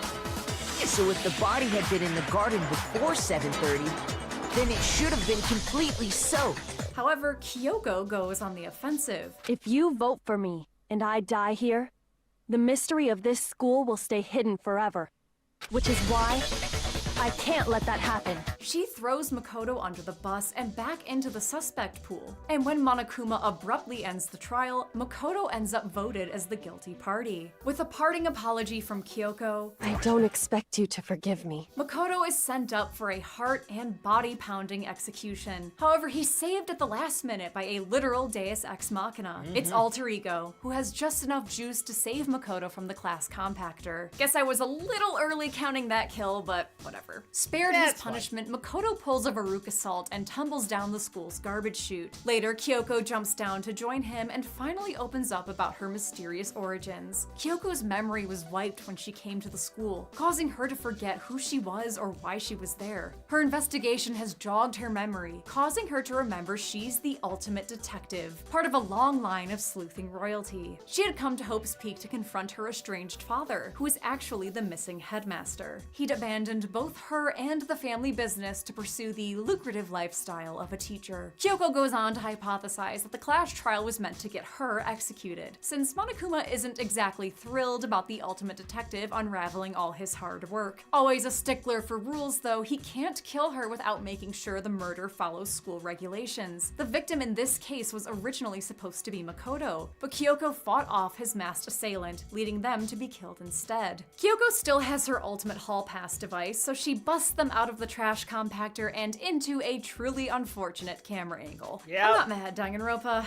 So if the body had been in the garden before 7:30, then it should have been completely soaked. However, Kyoko goes on the offensive. If you vote for me and I die here, the mystery of this school will stay hidden forever. Which is why I can't let that happen. She throws Makoto under the bus and back into the suspect pool. And when Monokuma abruptly ends the trial, Makoto ends up voted as the guilty party. With a parting apology from Kyoko, I don't expect you to forgive me. Makoto is sent up for a heart and body-pounding execution. However, he's saved at the last minute by a literal deus ex machina, its alter ego, who has just enough juice to save Makoto from the class compactor. Guess I was a little early counting that kill, but whatever. Spared his punishment, Makoto pulls a Veruca assault and tumbles down the school's garbage chute. Later, Kyoko jumps down to join him and finally opens up about her mysterious origins. Kyoko's memory was wiped when she came to the school, causing her to forget who she was or why she was there. Her investigation has jogged her memory, causing her to remember she's the ultimate detective, part of a long line of sleuthing royalty. She had come to Hope's Peak to confront her estranged father, who is actually the missing headmaster. He'd abandoned both her and the family business to pursue the lucrative lifestyle of a teacher. Kyoko goes on to hypothesize that the class trial was meant to get her executed, since Monokuma isn't exactly thrilled about the ultimate detective unraveling all his hard work. Always a stickler for rules though, he can't kill her without making sure the murder follows school regulations. The victim in this case was originally supposed to be Makoto, but Kyoko fought off his masked assailant, leading them to be killed instead. Kyoko still has her ultimate hall pass device, so she busts them out of the trash compactor and into a truly unfortunate camera angle. I'm not mad, Danganronpa.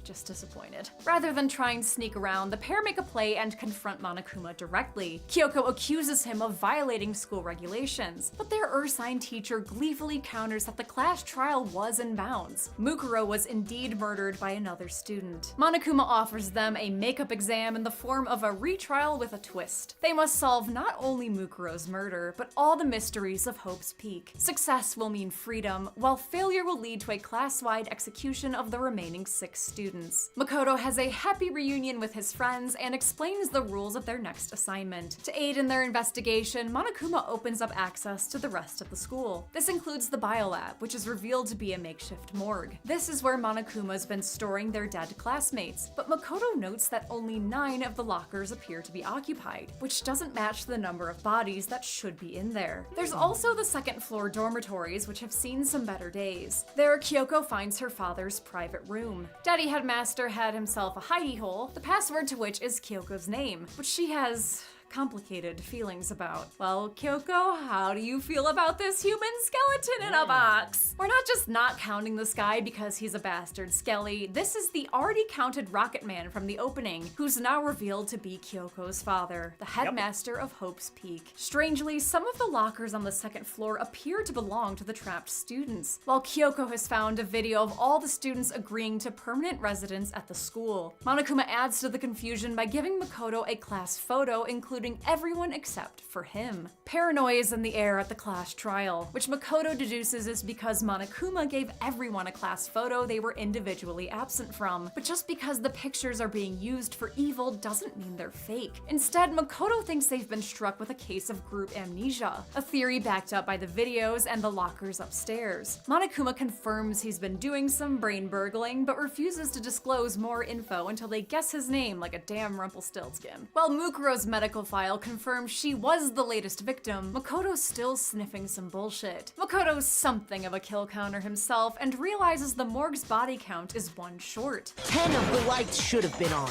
Just disappointed. Rather than try and sneak around, the pair make a play and confront Monokuma directly. Kyoko accuses him of violating school regulations, but their Ursine teacher gleefully counters that the class trial was in bounds. Mukuro was indeed murdered by another student. Monokuma offers them a makeup exam in the form of a retrial with a twist. They must solve not only Mukuro's murder, but all the mysteries of Hope's Peak. Success will mean freedom, while failure will lead to a class-wide execution of the remaining 6 students. Makoto has a happy reunion with his friends and explains the rules of their next assignment. To aid in their investigation, Monokuma opens up access to the rest of the school. This includes the biolab, which is revealed to be a makeshift morgue. This is where Monokuma's been storing their dead classmates, but Makoto notes that only 9 of the lockers appear to be occupied, which doesn't match the number of bodies that should be in there. There's also the second floor dormitories, which have seen some better days. There, Kyoko finds her father's private room. Daddy Headmaster had himself a hidey hole, the password to which is Kyoko's name, which she has complicated feelings about. Well, Kyoko, how do you feel about this human skeleton in a box? We're not just not counting this guy because he's a bastard skelly. This is the already counted Rocket Man from the opening, who's now revealed to be Kyoko's father, the headmaster of Hope's Peak. Strangely, some of the lockers on the second floor appear to belong to the trapped students, while Kyoko has found a video of all the students agreeing to permanent residence at the school. Monokuma adds to the confusion by giving Makoto a class photo, including everyone except for him. Paranoia is in the air at the class trial, which Makoto deduces is because Monokuma gave everyone a class photo they were individually absent from. But just because the pictures are being used for evil doesn't mean they're fake. Instead, Makoto thinks they've been struck with a case of group amnesia, a theory backed up by the videos and the lockers upstairs. Monokuma confirms he's been doing some brain burgling, but refuses to disclose more info until they guess his name like a damn Rumpelstiltskin. While Mukuro's medical file confirms she was the latest victim, Makoto's still sniffing some bullshit. Makoto's something of a kill counter himself and realizes the morgue's body count is 1 short. 10 of the lights should have been on.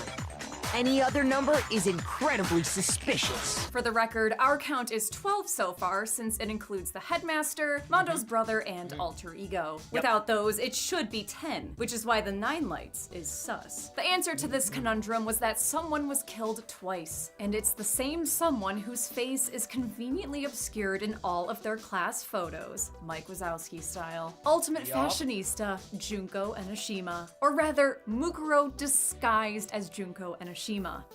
Any other number is incredibly suspicious. For the record, our count is 12 so far, since it includes the headmaster, Mondo's brother, and alter ego. Without those, it should be 10, which is why the 9 lights is sus. The answer to this conundrum was that someone was killed twice, and it's the same someone whose face is conveniently obscured in all of their class photos, Mike Wazowski style. Ultimate fashionista, Junko Enoshima. Or rather, Mukuro disguised as Junko Enoshima.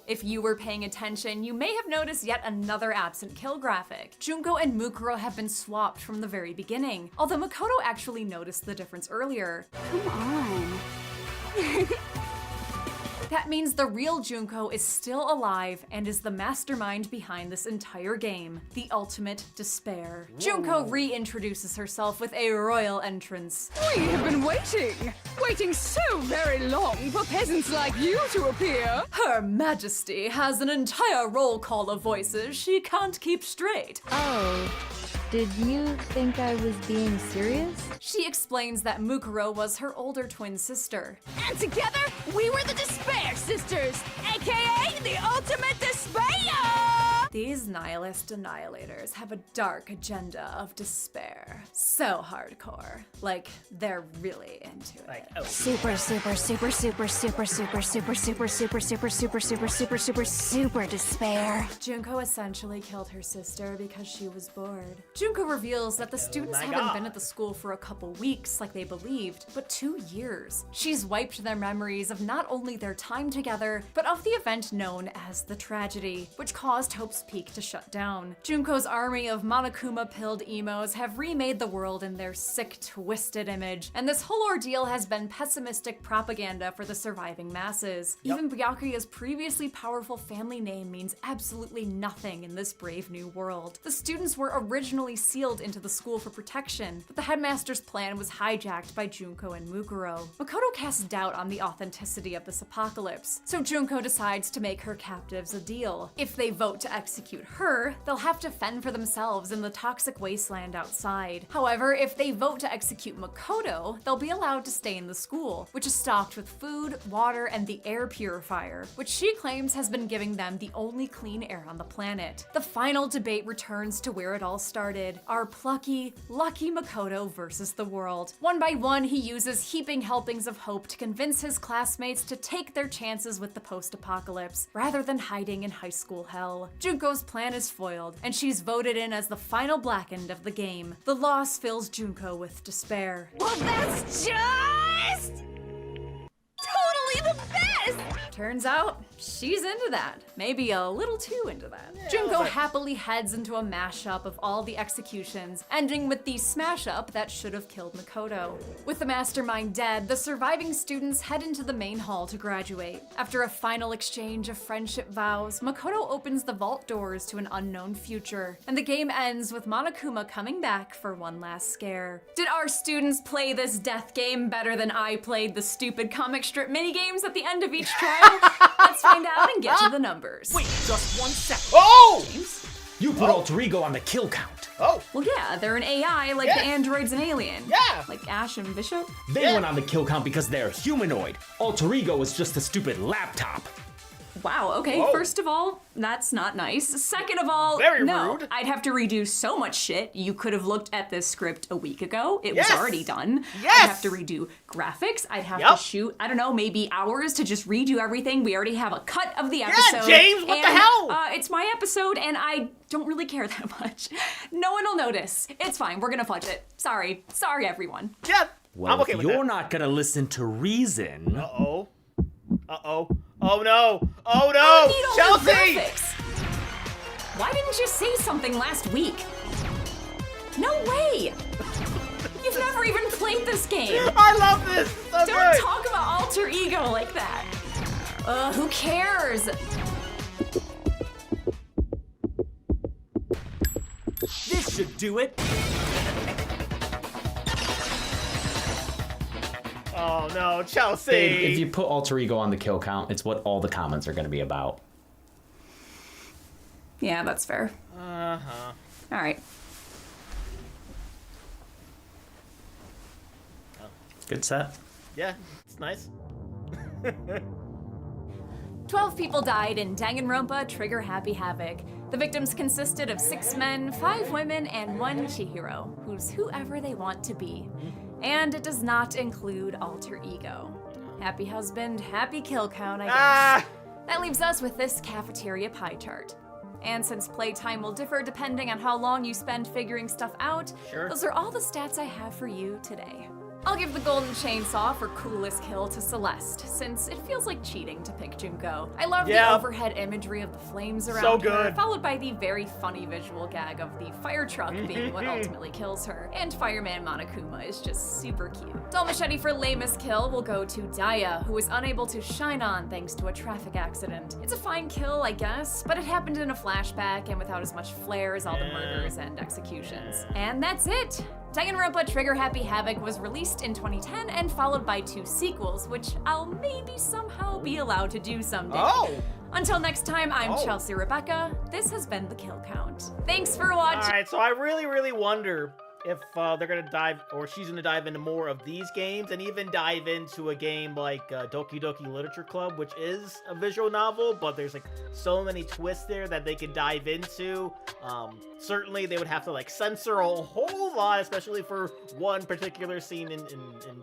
If you were paying attention, you may have noticed yet another absent kill graphic. Junko and Mukuro have been swapped from the very beginning, although Makoto actually noticed the difference earlier. Come on. That means the real Junko is still alive and is the mastermind behind this entire game, the ultimate despair. Junko reintroduces herself with a royal entrance. We have been waiting so very long for peasants like you to appear. Her Majesty has an entire roll call of voices she can't keep straight. Oh. Did you think I was being serious? She explains that Mukuro was her older twin sister. And together, we were the Despair Sisters, aka the Ultimate Despair! These nihilist annihilators have a dark agenda of despair. So hardcore. Like, they're really into it. Super despair. Junko essentially killed her sister because she was bored. Junko reveals that the students haven't been at the school for a couple weeks like they believed, but 2 years. She's wiped their memories of not only their time together, but of the event known as the tragedy, which caused Hope's Peak to shut down. Junko's army of Monokuma-pilled emos have remade the world in their sick, twisted image, and this whole ordeal has been pessimistic propaganda for the surviving masses. Even Byakuya's previously powerful family name means absolutely nothing in this brave new world. The students were originally sealed into the school for protection, but the headmaster's plan was hijacked by Junko and Mukuro. Makoto casts doubt on the authenticity of this apocalypse, so Junko decides to make her captives a deal. If they vote to execute her, they'll have to fend for themselves in the toxic wasteland outside. However, if they vote to execute Makoto, they'll be allowed to stay in the school, which is stocked with food, water, and the air purifier, which she claims has been giving them the only clean air on the planet. The final debate returns to where it all started, our plucky, lucky Makoto versus the world. One by one, he uses heaping helpings of hope to convince his classmates to take their chances with the post-apocalypse, rather than hiding in high school hell. Junko's plan is foiled, and she's voted in as the final blackened of the game. The loss fills Junko with despair. Well, that's just totally the best! Turns out, she's into that. Maybe a little too into that. Junko happily heads into a mashup of all the executions, ending with the smash-up that should have killed Makoto. With the mastermind dead, the surviving students head into the main hall to graduate. After a final exchange of friendship vows, Makoto opens the vault doors to an unknown future, and the game ends with Monokuma coming back for one last scare. Did our students play this death game better than I played the stupid comic strip minigames at the end of each trial? Let's find out and get to the numbers. Wait, just 1 second. Oh! James? You put alter ego on the kill count. Oh. Well, yeah, they're an AI like the androids in Alien. Yeah. Like Ash and Bishop. They went on the kill count because they're humanoid. Alter ego is just a stupid laptop. Wow, okay, first of all, that's not nice. Second of all, Very no, rude. I'd have to redo so much shit. You could have looked at this script a week ago. It was already done. Yes. I'd have to redo graphics. I'd have to shoot, I don't know, maybe hours to just redo everything. We already have a cut of the episode. James, what the hell? It's my episode, and I don't really care that much. No one will notice. It's fine, we're gonna fudge it. Sorry, everyone. Yeah, Well, I'm okay if with you're that. not gonna listen to reason... Uh-oh. Uh-oh. Oh no! Oh no! I need all the Chelsea! graphics. Why didn't you say something last week? No way! You've never even played this game. I love this! So Don't good. talk about alter ego like that. Who cares? This should do it. Oh no, Chelsea! Babe, if you put alter ego on the kill count, it's what all the comments are going to be about. Yeah, that's fair. Uh-huh. All right. Good set. Yeah, it's nice. 12 people died in Danganronpa Trigger Happy Havoc. The victims consisted of 6 men, 5 women, and 1 Chihiro, who's whoever they want to be. And it does not include alter ego. Happy husband, happy kill count, I guess. That leaves us with this cafeteria pie chart. And since playtime will differ depending on how long you spend figuring stuff out, those are all the stats I have for you today. I'll give the golden chainsaw for coolest kill to Celeste, since it feels like cheating to pick Junko. I love the overhead imagery of the flames around her, followed by the very funny visual gag of the fire truck being what ultimately kills her. And Fireman Monokuma is just super cute. Dull machete for lamest kill will go to Daya, who was unable to shine on thanks to a traffic accident. It's a fine kill, I guess, but it happened in a flashback and without as much flair as all the murders and executions. And that's it! Danganronpa Trigger Happy Havoc was released in 2010 and followed by 2 sequels, which I'll maybe somehow be allowed to do someday. Until next time, I'm Chelsea Rebecca. This has been The Kill Count. Thanks for watching. Alright, so I really wonder if they're gonna dive, or she's gonna dive into more of these games, and even dive into a game like Doki Doki Literature Club, which is a visual novel, but there's like so many twists there that they could dive into. Certainly they would have to like censor a whole lot, especially for one particular scene in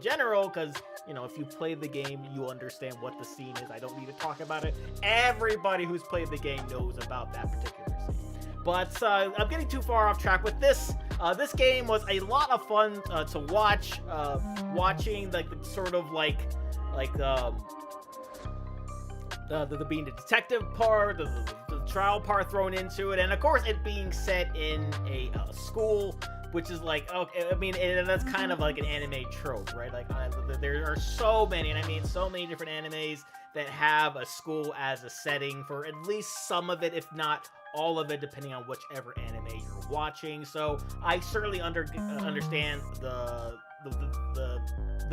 general, because, you know, if you play the game, you understand what the scene is. I don't need to talk about it. Everybody who's played the game knows about that particular scene. But I'm getting too far off track with this. This game was a lot of fun to watch. Watching like the sort of like the being the detective part, the trial part thrown into it, and of course it being set in a school, which is like, okay, I mean, that's kind of like an anime trope, right? Like there are so many, and I mean so many different animes that have a school as a setting for at least some of it, if not all of it, depending on whichever anime you're watching. So I certainly understand the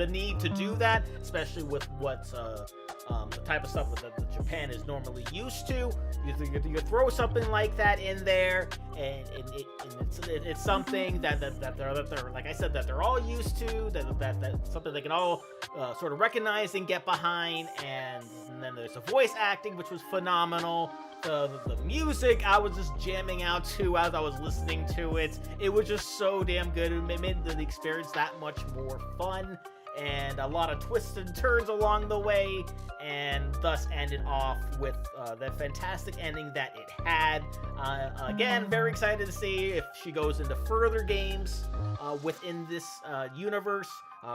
need to do that, especially with what the type of stuff that Japan is normally used to. You throw something like that in there, and it's something that they're like I said, that they're all used to. That's something they can all sort of recognize and get behind. And then there's the voice acting, which was phenomenal. The music, I was just jamming out to as I was listening to it. It was just so damn good. It made the experience that much more fun, and a lot of twists and turns along the way, and thus ended off with the fantastic ending that it had. Again, very excited to see if she goes into further games within this universe.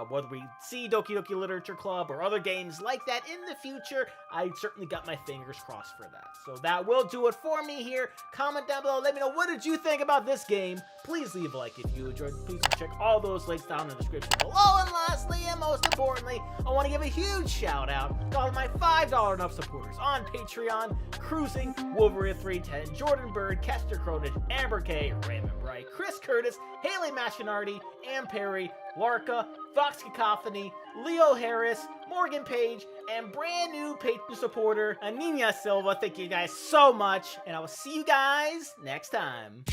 Whether we see Doki Doki Literature Club or other games like that in the future, I certainly got my fingers crossed for that. So that will do it for me here. Comment down below, let me know, what did you think about this game? Please leave a like if you enjoyed. Please check all those links down in the description below. And lastly, and most importantly, I want to give a huge shout out to all of my $5 and up supporters on Patreon: Cruising, Wolverine 310, Jordan Bird, Kester Cronage, Amber K, Raymond Bright, Chris Curtis, Haley Machinardi, Ann Perry, Larka, Fox Cacophony, Leo Harris, Morgan Page, and brand new Patreon supporter, Anina Silva. Thank you guys so much, and I will see you guys next time.